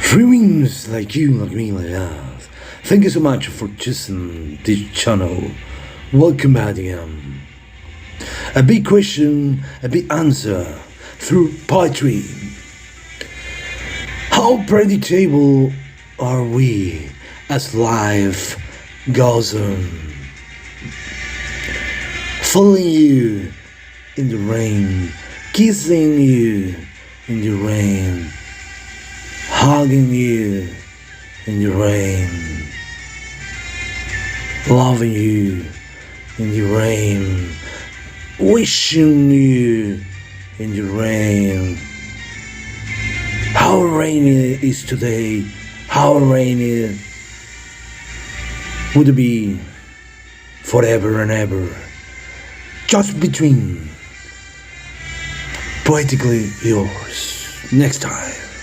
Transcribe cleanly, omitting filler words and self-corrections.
Dreams like you, like me, like us. Thank you so much for choosing this channel. Welcome back again. A big question, a big answer through poetry. How predictable are we as life goes on? Following you in the rain, kissing you in the rain, hugging you in the rain, loving you in the rain, wishing you in the rain. How rainy it is today, how rainy would it be forever and ever, just between poetically yours. Next time.